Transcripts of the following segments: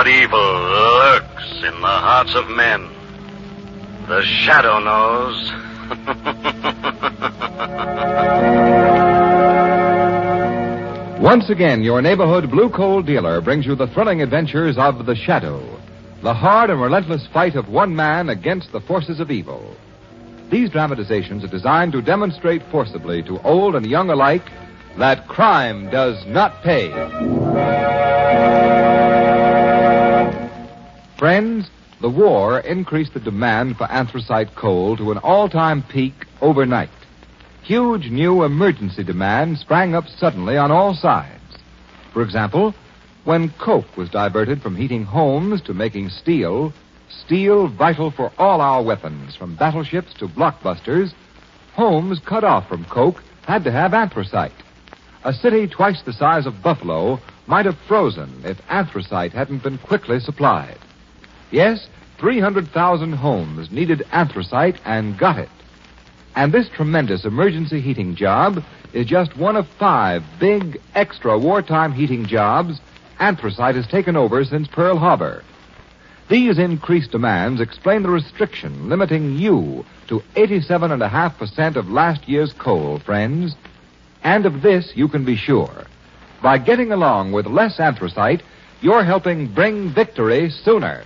what evil lurks in the hearts of men. The shadow knows. Once again, your neighborhood blue coal dealer brings you the thrilling adventures of The Shadow, the hard and relentless fight of one man against the forces of evil. These dramatizations are designed to demonstrate forcibly to old and young alike that crime does not pay. Friends, the war increased the demand for anthracite coal to an all-time peak overnight. Huge new emergency demand sprang up suddenly on all sides. For example, when coke was diverted from heating homes to making steel vital for all our weapons, from battleships to blockbusters, homes cut off from coke had to have anthracite. A city twice the size of Buffalo might have frozen if anthracite hadn't been quickly supplied. Yes, 300,000 homes needed anthracite and got it. And this tremendous emergency heating job is just one of 5 big, extra wartime heating jobs anthracite has taken over since Pearl Harbor. These increased demands explain the restriction limiting you to 87.5% of last year's coal, friends. And of this you can be sure. By getting along with less anthracite, you're helping bring victory sooner.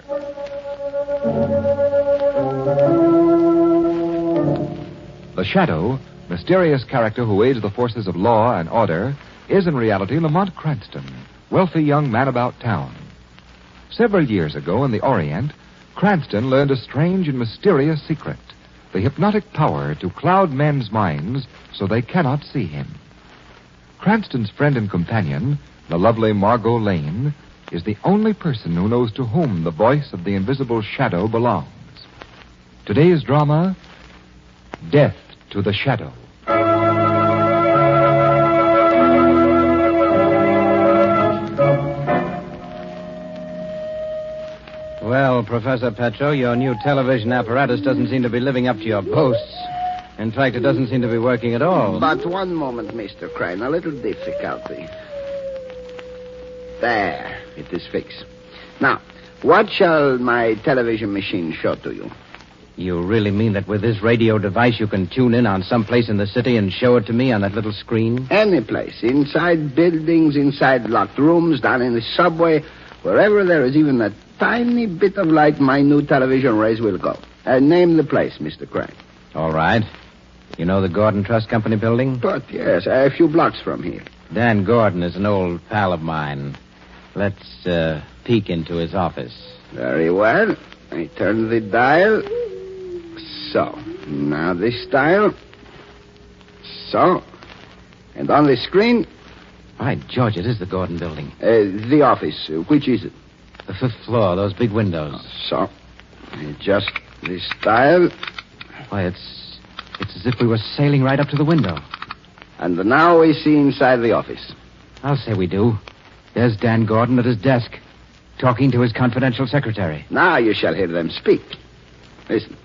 The Shadow, mysterious character who aids the forces of law and order, is in reality Lamont Cranston, wealthy young man about town. Several years ago in the Orient, Cranston learned a strange and mysterious secret, the hypnotic power to cloud men's minds so they cannot see him. Cranston's friend and companion, the lovely Margot Lane, is the only person who knows to whom the voice of the invisible Shadow belongs. Today's drama, Death to the Shadow. Well, Professor Petro, your new television apparatus doesn't seem to be living up to your boasts. In fact, it doesn't seem to be working at all. But one moment, Mr. Crane. A little difficulty. There. It is fixed. Now, what shall my television machine show to you? You really mean that with this radio device you can tune in on some place in the city and show it to me on that little screen? Any place. Inside buildings, inside locked rooms, down in the subway, wherever there is even a tiny bit of light, my new television rays will go. Name the place, Mr. Crane. All right. You know the Gordon Trust Company building? But, yes, a few blocks from here. Dan Gordon is an old pal of mine. Let's peek into his office. Very well. I turn the dial. So. Now this dial. So. And on the screen. By George, it is the Gordon building. The office. Which is it? The 5th floor, those big windows. So. Adjust this dial. Why, it's as if we were sailing right up to the window. And now we see inside the office. I'll say we do. There's Dan Gordon at his desk, talking to his confidential secretary. Now you shall hear them speak. Listen.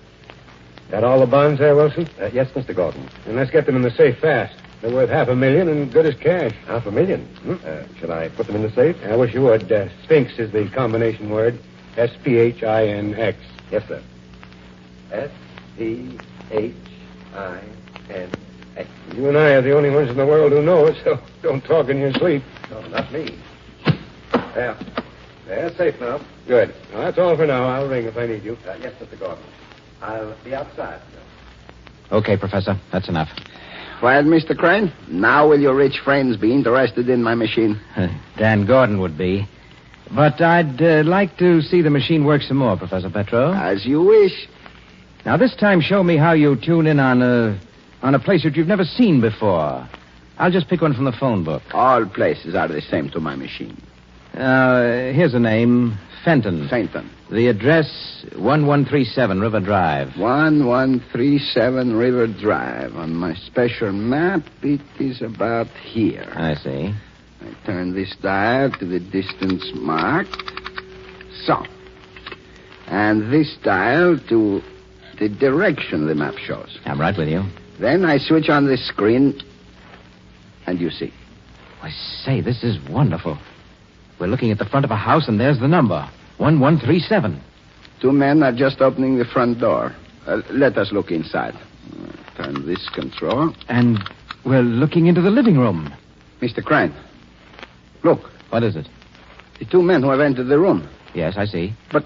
Got all the bonds there, Wilson? Yes, Mr. Gordon. And let's get them in the safe fast. They're worth $500,000 and good as cash. $500,000? Shall I put them in the safe? I wish you would. Sphinx is the combination word. S-P-H-I-N-X. Yes, sir. S-P-H-I-N-X. You and I are the only ones in the world who know it, so don't talk in your sleep. No, not me. Yeah. They're safe now. Good. Well, that's all for now. I'll ring if I need you. Yes, Mr. Gordon. I'll be outside. Okay, Professor. That's enough. Well, Mr. Crane, now will your rich friends be interested in my machine? Dan Gordon would be. But I'd like to see the machine work some more, Professor Petro. As you wish. Now, this time, show me how you tune in on a place that you've never seen before. I'll just pick one from the phone book. All places are the same to my machine. Here's a name. Fenton. Fenton. The address, 1137 River Drive. 1137 River Drive. On my special map, it is about here. I see. I turn this dial to the distance marked. So. And this dial to the direction the map shows. I'm right with you. Then I switch on the screen, and you see. I say, this is wonderful. We're looking at the front of a house, and there's the number. 1137. 2 men are just opening the front door. Let us look inside. Turn this control. And we're looking into the living room. Mr. Crane, look. What is it? The 2 men who have entered the room. Yes, I see. But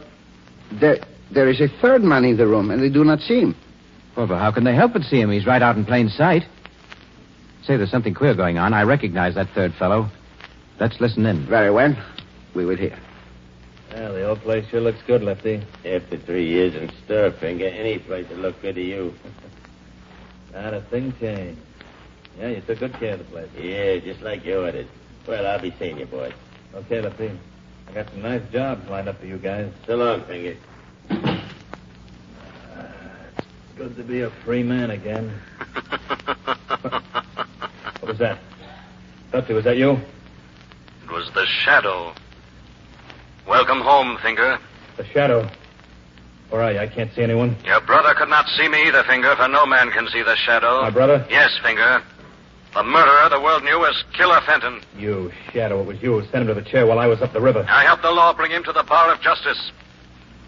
there is a 3rd man in the room, and they do not see him. Well, but how can they help but see him? He's right out in plain sight. Say, there's something queer going on. I recognize that 3rd fellow. Let's listen in. Very well. We will hear. Well, the old place sure looks good, Lefty. After 3 years in stir, Finger, any place will look good to you. Not a thing changed. Yeah, you took good care of the place. Yeah, just like you ordered. Well, I'll be seeing you, boys. Okay, Lefty. I got some nice jobs lined up for you guys. So long, Finger. It's good to be a free man again. What was that? Lefty, was that you? It was the shadow. Welcome home, Finger. The shadow. Where are you? I can't see anyone. Your brother could not see me either, Finger, for no man can see the shadow. My brother? Yes, Finger. The murderer the world knew as Killer Fenton. You shadow. It was you who sent him to the chair while I was up the river. I helped the law bring him to the bar of justice.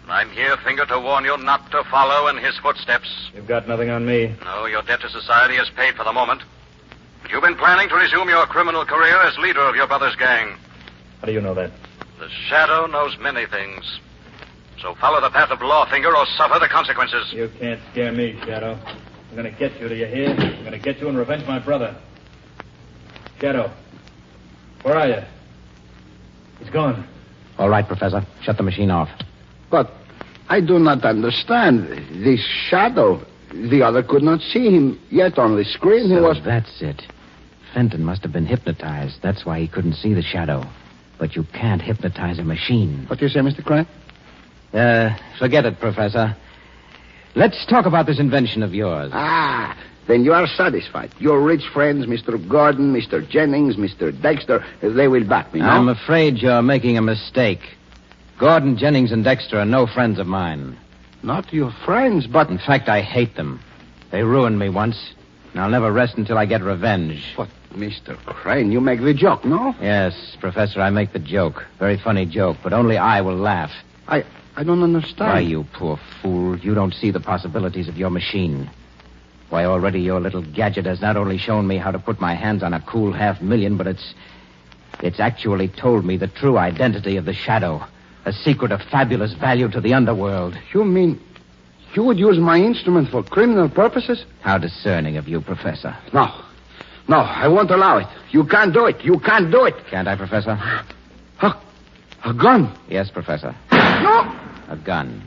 I'm here, Finger, to warn you not to follow in his footsteps. You've got nothing on me. No, your debt to society is paid for the moment. But you've been planning to resume your criminal career as leader of your brother's gang. How do you know that? The shadow knows many things. So follow the path of law, Finger, or suffer the consequences. You can't scare me, Shadow. I'm going to get you, do you hear? I'm going to get you and revenge my brother. Shadow, where are you? He's gone. All right, Professor. Shut the machine off. But I do not understand. This shadow, the other could not see him, yet on the screen he was... That's it. Fenton must have been hypnotized. That's why he couldn't see the shadow. But you can't hypnotize a machine. What do you say, Mr. Crane? Forget it, Professor. Let's talk about this invention of yours. Ah, then you are satisfied. Your rich friends, Mr. Gordon, Mr. Jennings, Mr. Dexter, they will back me, no? I'm afraid you're making a mistake. Gordon, Jennings, and Dexter are no friends of mine. Not your friends, but... In fact, I hate them. They ruined me once, and I'll never rest until I get revenge. But, Mr. Crane, you make the joke, no? Yes, Professor, I make the joke. Very funny joke, but only I will laugh. I don't understand. Why, you poor fool, you don't see the possibilities of your machine. Why, already your little gadget has not only shown me how to put my hands on a cool $500,000, but it's actually told me the true identity of the shadow. A secret of fabulous value to the underworld. You mean you would use my instrument for criminal purposes? How discerning of you, Professor. No, I won't allow it. You can't do it. You can't do it. Can't I, Professor? A gun? Yes, Professor. No! A gun.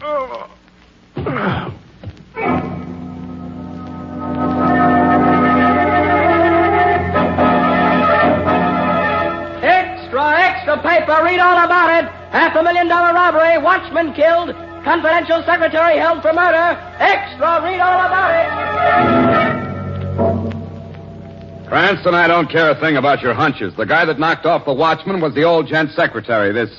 Extra paper, read all about it. $500,000 robbery, watchman killed, confidential secretary held for murder. Extra, read all about it. Cranston, I don't care a thing about your hunches. The guy that knocked off the watchman was the old gent secretary, this,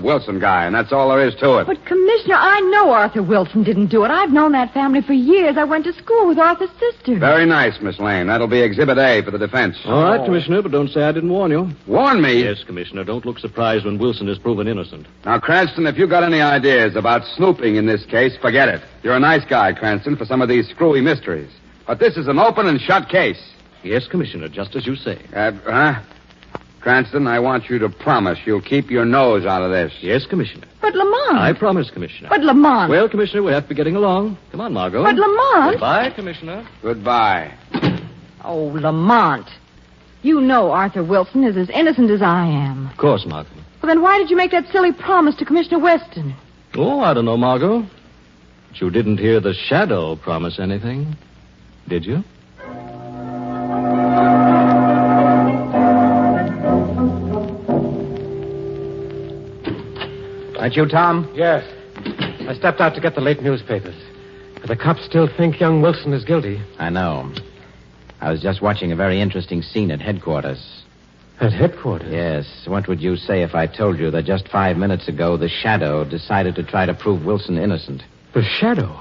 Wilson guy, and that's all there is to it. But, Commissioner, I know Arthur Wilson didn't do it. I've known that family for years. I went to school with Arthur's sister. Very nice, Miss Lane. That'll be Exhibit A for the defense. All right, Commissioner, but don't say I didn't warn you. Warn me? Yes, Commissioner. Don't look surprised when Wilson is proven innocent. Now, Cranston, if you got any ideas about snooping in this case, forget it. You're a nice guy, Cranston, for some of these screwy mysteries. But this is an open and shut case. Yes, Commissioner, just as you say. Cranston, I want you to promise you'll keep your nose out of this. Yes, Commissioner. But Lamont. I promise, Commissioner. But Lamont. Well, Commissioner, we have to be getting along. Come on, Margot. But Lamont. Goodbye, Commissioner. Goodbye. Oh, Lamont. You know Arthur Wilson is as innocent as I am. Of course, Margot. Well, then why did you make that silly promise to Commissioner Weston? Oh, I don't know, Margot. But you didn't hear the shadow promise anything, did you? That you, Tom? Yes. I stepped out to get the late newspapers. But the cops still think young Wilson is guilty. I know. I was just watching a very interesting scene at headquarters. At headquarters? Yes. What would you say if I told you that just 5 minutes ago the shadow decided to try to prove Wilson innocent? The shadow?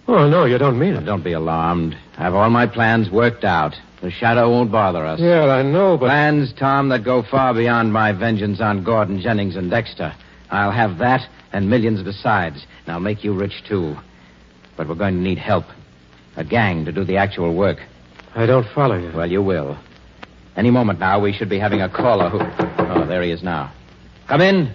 Oh, no, you don't mean it. Don't be alarmed. I have all my plans worked out. The shadow won't bother us. Yeah, I know, but... Plans, Tom, that go far beyond my vengeance on Gordon, Jennings, and Dexter. I'll have that and millions besides. And I'll make you rich, too. But we're going to need help. A gang to do the actual work. I don't follow you. Well, you will. Any moment now, we should be having a caller who... Oh, there he is now. Come in.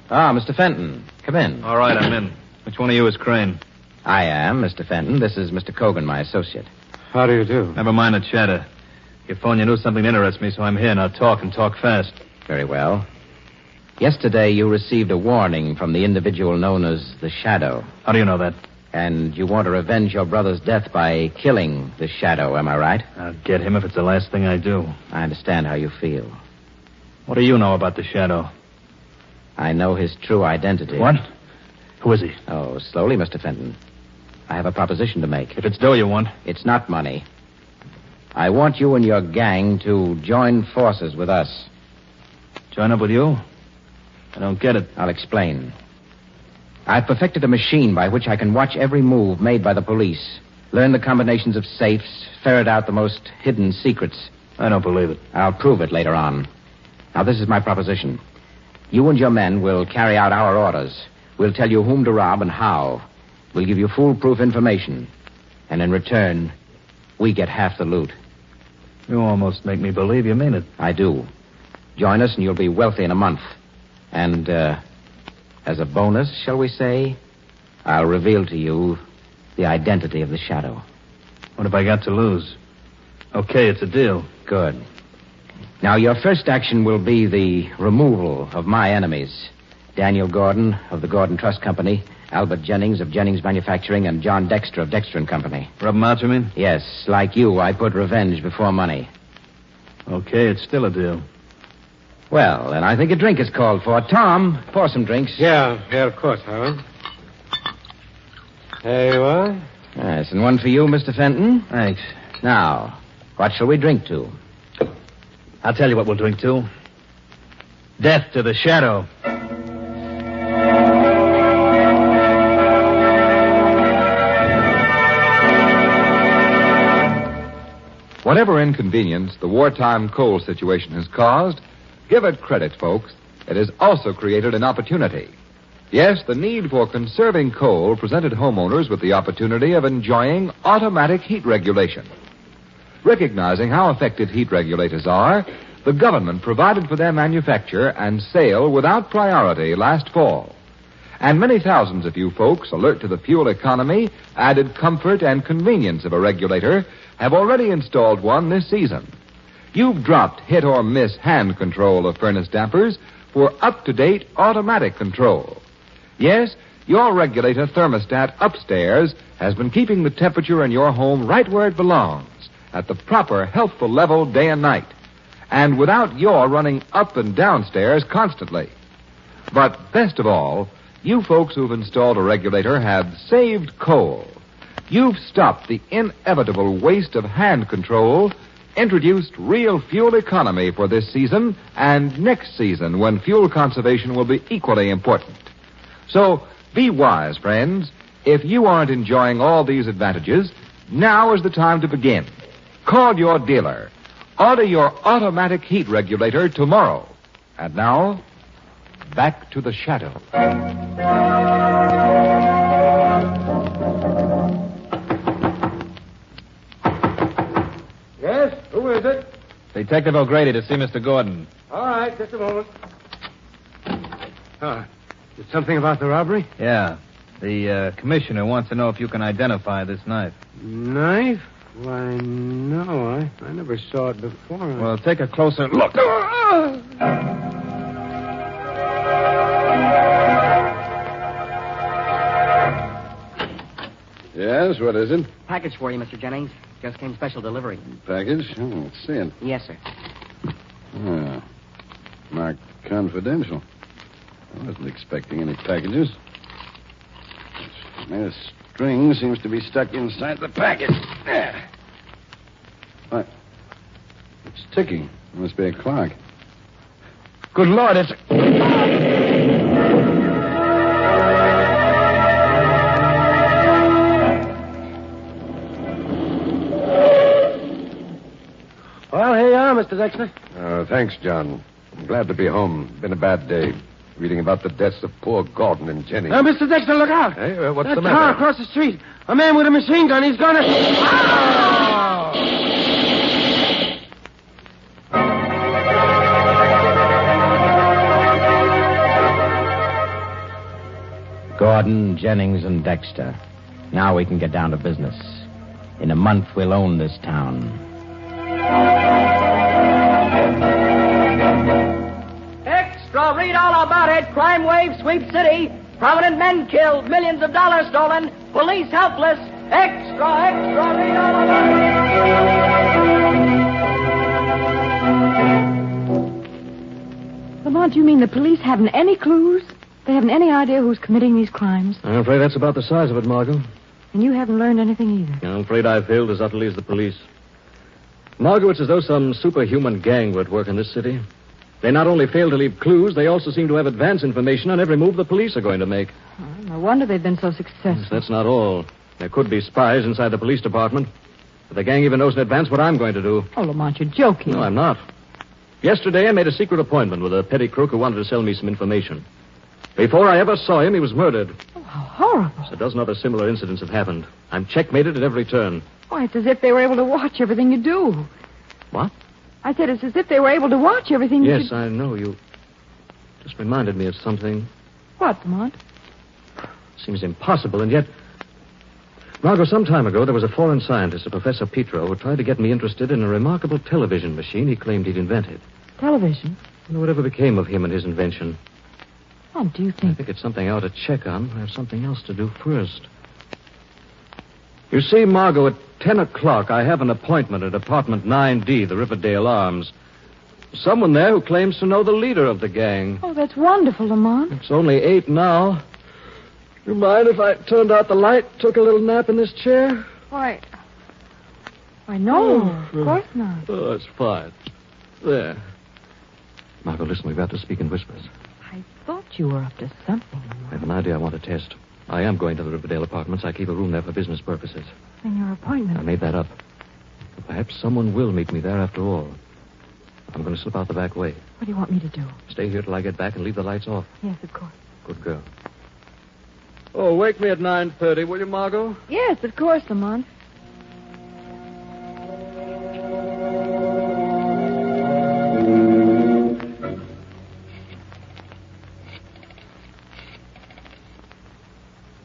Ah, Mr. Fenton. Come in. All right, I'm in. Which one of you is Crane? I am, Mr. Fenton. This is Mr. Cogan, my associate. How do you do? Never mind the chatter. Your phone, you knew something interests me, so I'm here. Now talk and talk fast. Very well. Yesterday, you received a warning from the individual known as the Shadow. How do you know that? And you want to revenge your brother's death by killing the Shadow, am I right? I'll get him if it's the last thing I do. I understand how you feel. What do you know about the Shadow? I know his true identity. What? Who is he? Oh, slowly, Mr. Fenton. I have a proposition to make. If it's dough you want. It's not money. I want you and your gang to join forces with us. Join up with you? I don't get it. I'll explain. I've perfected a machine by which I can watch every move made by the police, learn the combinations of safes, ferret out the most hidden secrets. I don't believe it. I'll prove it later on. Now, this is my proposition. You and your men will carry out our orders. We'll tell you whom to rob and how. We'll give you foolproof information. And in return, we get half the loot. You almost make me believe you mean it. I do. Join us and you'll be wealthy in a month. And, as a bonus, shall we say, I'll reveal to you the identity of the Shadow. What have I got to lose? Okay, it's a deal. Good. Now, your first action will be the removal of my enemies. Daniel Gordon of the Gordon Trust Company, Albert Jennings of Jennings Manufacturing, and John Dexter of Dexter and Company. Rub them out, you mean? Yes, like you, I put revenge before money. Okay, it's still a deal. Well, then I think a drink is called for. Tom, pour some drinks. Yeah, of course, Howard. There you are. Yes, and one for you, Mr. Fenton. Thanks. Now, what shall we drink to? I'll tell you what we'll drink to. Death to the Shadow. Whatever inconvenience the wartime coal situation has caused, give it credit, folks. It has also created an opportunity. Yes, the need for conserving coal presented homeowners with the opportunity of enjoying automatic heat regulation. Recognizing how effective heat regulators are, the government provided for their manufacture and sale without priority last fall. And many thousands of you folks, alert to the fuel economy, added comfort, and convenience of a regulator, have already installed one this season. You've dropped hit or miss hand control of furnace dampers for up-to-date automatic control. Yes, your regulator thermostat upstairs has been keeping the temperature in your home right where it belongs, at the proper healthful level day and night, and without your running up and downstairs constantly. But best of all, you folks who've installed a regulator have saved coal. You've stopped the inevitable waste of hand control, introduced real fuel economy for this season and next season when fuel conservation will be equally important. So, be wise, friends. If you aren't enjoying all these advantages, now is the time to begin. Call your dealer. Order your automatic heat regulator tomorrow. And now, back to the Shadow. Yes? Who is it? Detective O'Grady to see Mr. Gordon. All right, just a moment. Is something about the robbery? Yeah. The commissioner wants to know if you can identify this knife. Knife? Why, no, I never saw it before. Well, take a closer look. Yes, what is it? Package for you, Mr. Jennings. Just came special delivery. Package? Oh, let's see it. Yes, sir. Ah, marked confidential. I wasn't expecting any packages. This string seems to be stuck inside the package. There. What? It's ticking. It must be a clock. Good Lord, it's... Well, here you are, Mr. Dexter. Thanks, John. I'm glad to be home. Been a bad day. reading about the deaths of poor Gordon and Jenny. Mr. Dexter, look out. Hey, what's that the car matter? across the street. A man with a machine gun. He's gonna... Gordon, Jennings, and Dexter. Now we can get down to business. In a month, we'll own this town. Extra, read all about it. Crime wave sweep city. Prominent men killed. Millions of dollars stolen. Police helpless. Extra, read all about it. Lamont, do you mean the police haven't any clues? They haven't any idea who's committing these crimes? I'm afraid that's about the size of it, Margot. And you haven't learned anything either? I'm afraid I've failed as utterly as the police. Margot, it's as though some superhuman gang were at work in this city. They not only fail to leave clues, they also seem to have advance information on every move the police are going to make. Oh, no wonder they've been so successful. Yes, that's not all. There could be spies inside the police department. But the gang even knows in advance what I'm going to do. Oh, Lamont, you're joking. No, I'm not. Yesterday, I made a secret appointment with a petty crook who wanted to sell me some information. Before I ever saw him, he was murdered. Oh, how horrible. A dozen other similar incidents have happened. I'm checkmated at every turn. Why, it's as if they were able to watch everything you do. What? I said it's as if they were able to watch everything you Yes, I know. You just reminded me of something. What, Lamont? Seems impossible, and yet... Margot, some time ago, there was a foreign scientist, a Professor Petro, who tried to get me interested in a remarkable television machine he claimed he'd invented. Television? I wonder whatever became of him and his invention. What do you I think? think it's something I ought to check on. I have something else to do first. You see, Margot, at 10 o'clock, I have an appointment at apartment 9D, the Riverdale Arms. Someone there who claims to know the leader of the gang. Oh, that's wonderful, Lamont. It's only 8 now. You mind if I turned out the light, took a little nap in this chair? Why, no, of course not. Oh, that's fine. There. Margot, listen, we've got to speak in whispers. I thought you were up to something. I have an idea I want to test. I am going to the Riverdale apartments. I keep a room there for business purposes. And your appointment? I made that up. But perhaps someone will meet me there after all. I'm going to slip out the back way. What do you want me to do? Stay here till I get back and leave the lights off. Yes, of course. Good girl. Oh, wake me at 9:30, will you, Margot? Yes, of course, Lamont.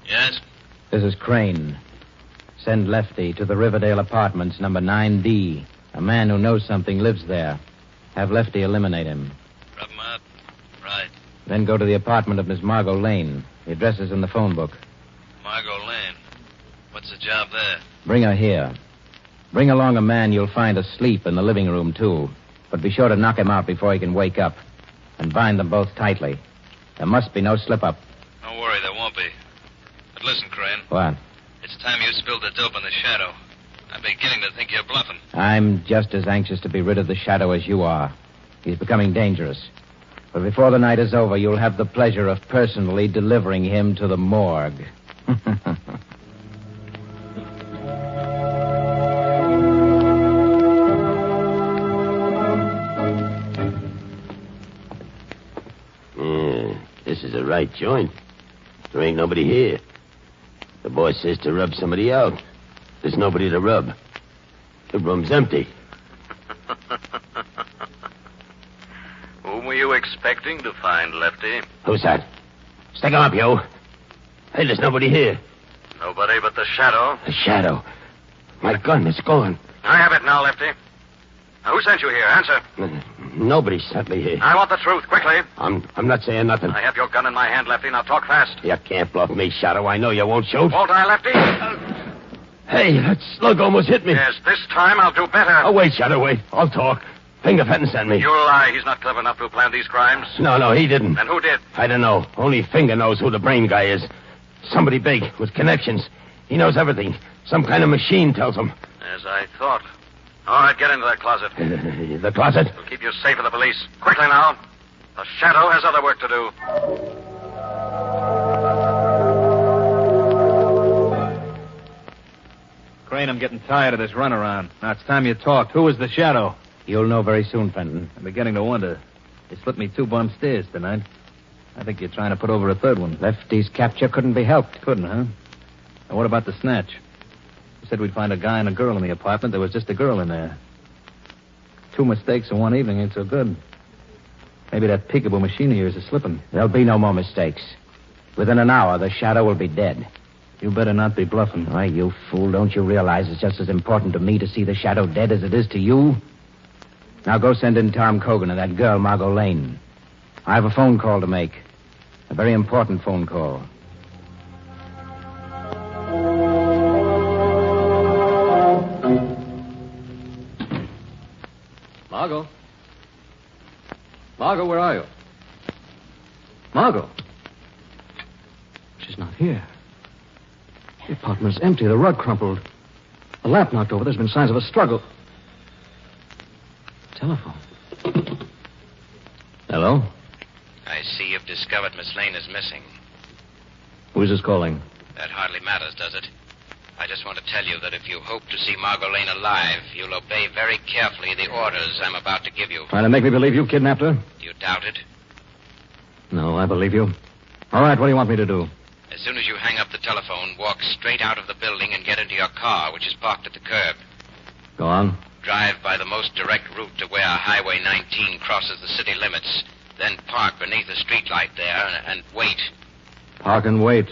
Yes? This is Crane. Send Lefty to the Riverdale Apartments, number 9D. A man who knows something lives there. Have Lefty eliminate him. Rub him out. Right. Then go to the apartment of Miss Margot Lane. The address is in the phone book. Margot Lane. What's the job there? Bring her here. Bring along a man you'll find asleep in the living room, too. But be sure to knock him out before he can wake up. And bind them both tightly. There must be no slip-up. Don't worry, there won't be. But listen, Crane. What? It's time you spilled the dope in the shadow. I'm beginning to think you're bluffing. I'm just as anxious to be rid of the shadow as you are. He's becoming dangerous. But before the night is over, you'll have the pleasure of personally delivering him to the morgue. This is a right joint. There ain't nobody here. The boss says to rub somebody out. There's nobody to rub. The room's empty. Whom were you expecting to find, Lefty? Who's that? Stick 'em up, you. Hey, there's nobody here. Nobody but the shadow. The shadow. My gun is gone. I have it now, Lefty. Now, who sent you here? Answer. Nobody sent me here. I want the truth, quickly. I'm not saying nothing. I have your gun in my hand, Lefty. Now talk fast. You can't bluff me, Shadow. I know you won't shoot. Won't I, Lefty? Hey, that slug almost hit me. Yes, this time I'll do better. Oh, wait, Shadow, wait. I'll talk. Finger Fenton sent me. You lie. He's not clever enough to plan these crimes. No, he didn't. Then who did? I don't know. Only Finger knows who the brain guy is. Somebody big, with connections. He knows everything. Some kind of machine tells him. As I thought. All right, get into that closet. The closet? We'll keep you safe from the police. Quickly now. The shadow has other work to do. Crane, I'm getting tired of this runaround. Now it's time you talked. Who is the shadow? You'll know very soon, Fenton. I'm beginning to wonder. They slipped me 2 bum steers tonight. I think you're trying to put over a third one. Lefty's capture couldn't be helped. Couldn't, huh? And what about the snatch? You said we'd find a guy and a girl in the apartment. There was just a girl in there. 2 mistakes in one evening ain't so good. Maybe that peekaboo machine of yours is slipping. There'll be no more mistakes. Within an hour, the shadow will be dead. You better not be bluffing. Why, you fool, don't you realize it's just as important to me to see the shadow dead as it is to you? Now go send in Tom Cogan and that girl, Margot Lane. I have a phone call to make. A very important phone call. Margot? Margot, where are you? Margot? She's not here. The apartment's empty, the rug crumpled. The lamp knocked over. There's been signs of a struggle. Telephone. Hello? I see you've discovered Miss Lane is missing. Who's this calling? That hardly matters, does it? I just want to tell you that if you hope to see Margot Lane alive, you'll obey very carefully the orders I'm about to give you. Trying to make me believe you kidnapped her? You doubt it? No, I believe you. All right, what do you want me to do? As soon as you hang up the telephone, walk straight out of the building and get into your car, which is parked at the curb. Go on. Drive by the most direct route to where Highway 19 crosses the city limits. Then park beneath a streetlight there and wait. Park and wait.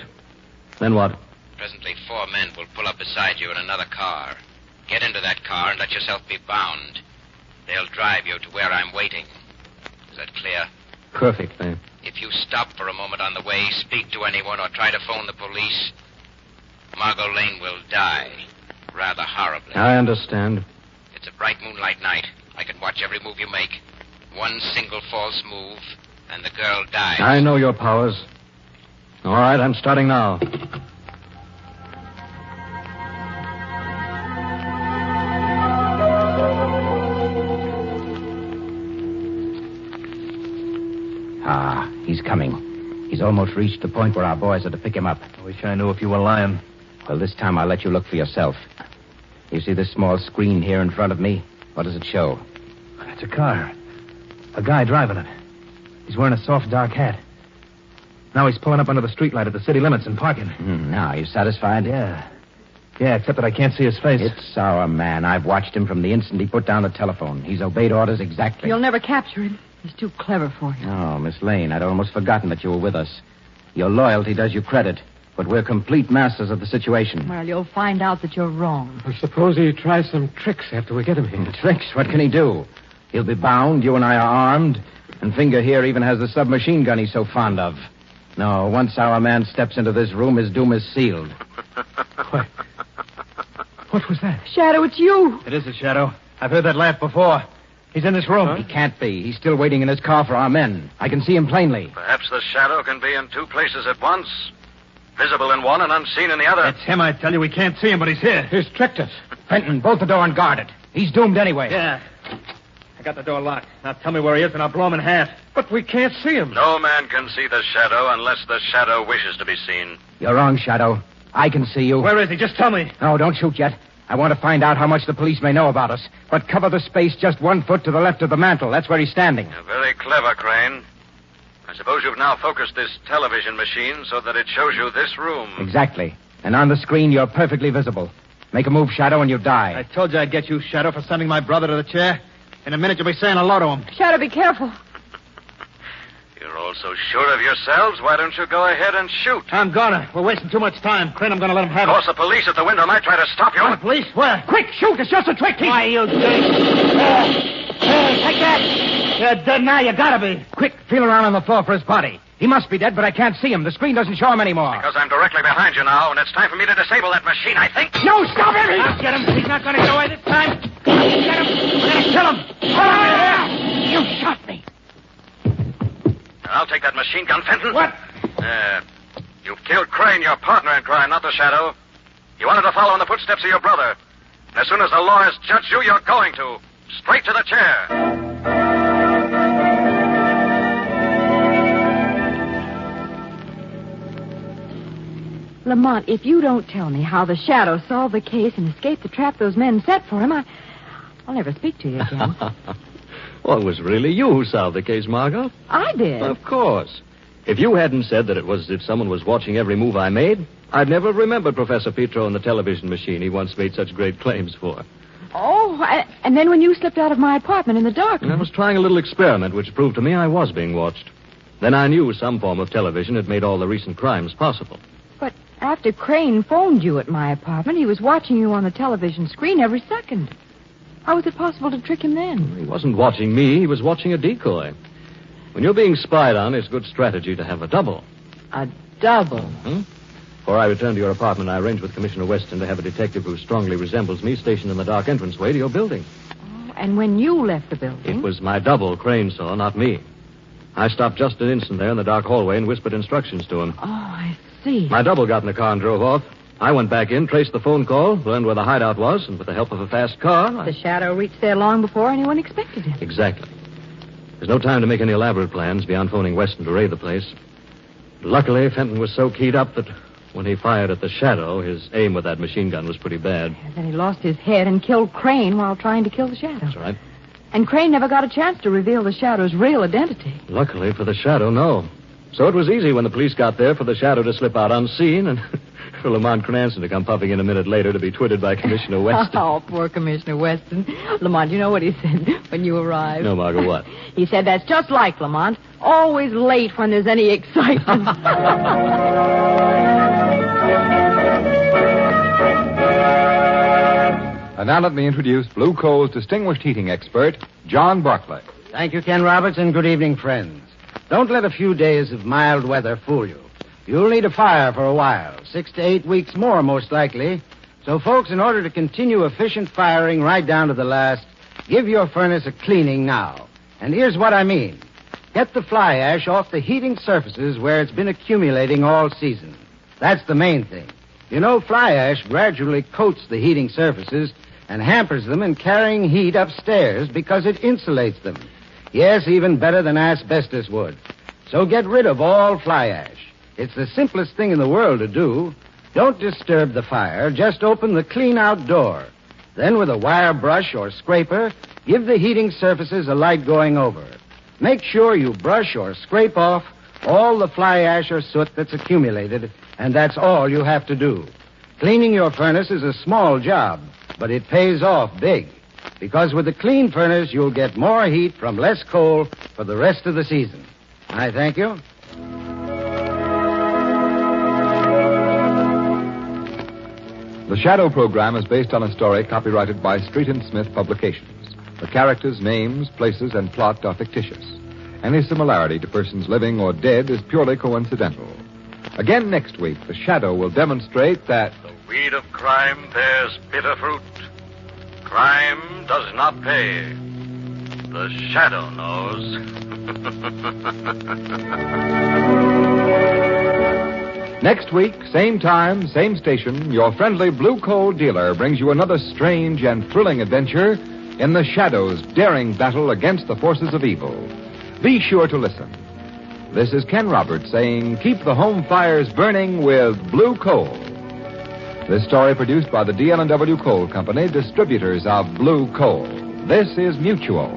Then what? Presently, 4 men will pull up beside you in another car. Get into that car and let yourself be bound. They'll drive you to where I'm waiting. Is that clear? Perfect, man. If you stop for a moment on the way, speak to anyone, or try to phone the police, Margot Lane will die. Rather horribly. I understand. It's a bright moonlight night. I can watch every move you make. One single false move, and the girl dies. I know your powers. All right, I'm starting now. Ah, he's coming. He's almost reached the point where our boys are to pick him up. I wish I knew if you were lying. Well, this time I'll let you look for yourself. You see this small screen here in front of me? What does it show? It's a car. A guy driving it. He's wearing a soft, dark hat. Now he's pulling up under the streetlight at the city limits and parking. Now, you satisfied? Yeah, except that I can't see his face. It's our man. I've watched him from the instant he put down the telephone. He's obeyed orders exactly. You'll never capture him. He's too clever for you. Oh, Miss Lane, I'd almost forgotten that you were with us. Your loyalty does you credit, but we're complete masters of the situation. Well, you'll find out that you're wrong. Well, suppose he tries some tricks after we get him here. Tricks? What can he do? He'll be bound, you and I are armed, and Finger here even has the submachine gun he's so fond of. No, once our man steps into this room, his doom is sealed. What was that? Shadow, it's you. It is a shadow. I've heard that laugh before. He's in this room. He can't be. He's still waiting in his car for our men. I can see him plainly. Perhaps the shadow can be in 2 places at once. Visible in one and unseen in the other. It's him, I tell you. We can't see him, but he's here. He's tricked us. Fenton, bolt the door and guard it. He's doomed anyway. Yeah. I got the door locked. Now tell me where he is, and I'll blow him in half. But we can't see him. No man can see the shadow unless the shadow wishes to be seen. You're wrong, Shadow. I can see you. Where is he? Just tell me. No, don't shoot yet. I want to find out how much the police may know about us. But cover the space just 1 foot to the left of the mantel. That's where he's standing. You're very clever, Crane. I suppose you've now focused this television machine so that it shows you this room. Exactly. And on the screen, you're perfectly visible. Make a move, Shadow, and you die. I told you I'd get you, Shadow, for sending my brother to the chair. In a minute, you'll be saying hello to him. Shadow, be careful. You're all so sure of yourselves. Why don't you go ahead and shoot? I'm gonna. We're wasting too much time. Crane, I'm gonna let him have Of course, the police at the window might try to stop you. The police? Where? Quick, shoot! It's just a trick. Why, you dirty... Take that! You're dead now. You gotta be. Quick, feel around on the floor for his body. He must be dead, but I can't see him. The screen doesn't show him anymore. Because I'm directly behind you now, and it's time for me to disable that machine, I think. No, stop him! I'll get him. He's not gonna get away this time. I'll get him. We're gonna kill him. You shot me. I'll take that machine gun, Fenton. What? You've killed Crane, your partner in crime, not the Shadow. You wanted to follow in the footsteps of your brother. And as soon as the law has judged you, you're going to. Straight to the chair. Lamont, if you don't tell me how the Shadow solved the case and escaped the trap those men set for him, I'll never speak to you again. Well, it was really you who solved the case, Margot. I did. Of course. If you hadn't said that it was as if someone was watching every move I made, I'd never have remembered Professor Petro and the television machine he once made such great claims for. Oh, and then when you slipped out of my apartment in the dark. I was trying a little experiment which proved to me I was being watched. Then I knew some form of television had made all the recent crimes possible. But after Crane phoned you at my apartment, he was watching you on the television screen every second. How was it possible to trick him then? He wasn't watching me. He was watching a decoy. When you're being spied on, it's good strategy to have a double. A double? Before I returned to your apartment, I arranged with Commissioner Weston to have a detective who strongly resembles me stationed in the dark entranceway to your building. Oh, and when you left the building? It was my double Crane saw, not me. I stopped just an instant there in the dark hallway and whispered instructions to him. Oh, I see. My double got in the car and drove off. I went back in, traced the phone call, learned where the hideout was, and with the help of a fast car... The shadow reached there long before anyone expected it. Exactly. There's no time to make any elaborate plans beyond phoning Weston to raid the place. Luckily, Fenton was so keyed up that when he fired at the shadow, his aim with that machine gun was pretty bad. And then he lost his head and killed Crane while trying to kill the shadow. That's right. And Crane never got a chance to reveal the shadow's real identity. Luckily for the shadow, no. So it was easy when the police got there for the shadow to slip out unseen and for Lamont Cranston to come puffing in a minute later to be twitted by Commissioner Weston. Oh, poor Commissioner Weston. Lamont, you know what he said when you arrived? No, Margot, what? He said that's just like Lamont. Always late when there's any excitement. And now let me introduce Blue Coal's distinguished heating expert, John Barclay. Thank you, Ken Roberts, and good evening, friends. Don't let a few days of mild weather fool you. You'll need a fire for a while, 6 to 8 weeks more, most likely. So, folks, in order to continue efficient firing right down to the last, give your furnace a cleaning now. And here's what I mean. Get the fly ash off the heating surfaces where it's been accumulating all season. That's the main thing. You know, fly ash gradually coats the heating surfaces and hampers them in carrying heat upstairs because it insulates them. Yes, even better than asbestos would. So get rid of all fly ash. It's the simplest thing in the world to do. Don't disturb the fire. Just open the clean-out door. Then with a wire brush or scraper, give the heating surfaces a light going over. Make sure you brush or scrape off all the fly ash or soot that's accumulated, and that's all you have to do. Cleaning your furnace is a small job, but it pays off big. Because with a clean furnace, you'll get more heat from less coal for the rest of the season. I thank you. The Shadow program is based on a story copyrighted by Street and Smith Publications. The characters, names, places, and plot are fictitious. Any similarity to persons living or dead is purely coincidental. Again next week, The Shadow will demonstrate that the weed of crime bears bitter fruit. Crime does not pay. The shadow knows. Next week, same time, same station, your friendly Blue Coal dealer brings you another strange and thrilling adventure in the Shadow's daring battle against the forces of evil. Be sure to listen. This is Ken Roberts saying, keep the home fires burning with Blue Coal. This story produced by the DL&W Coal Company, distributors of Blue Coal. This is Mutual.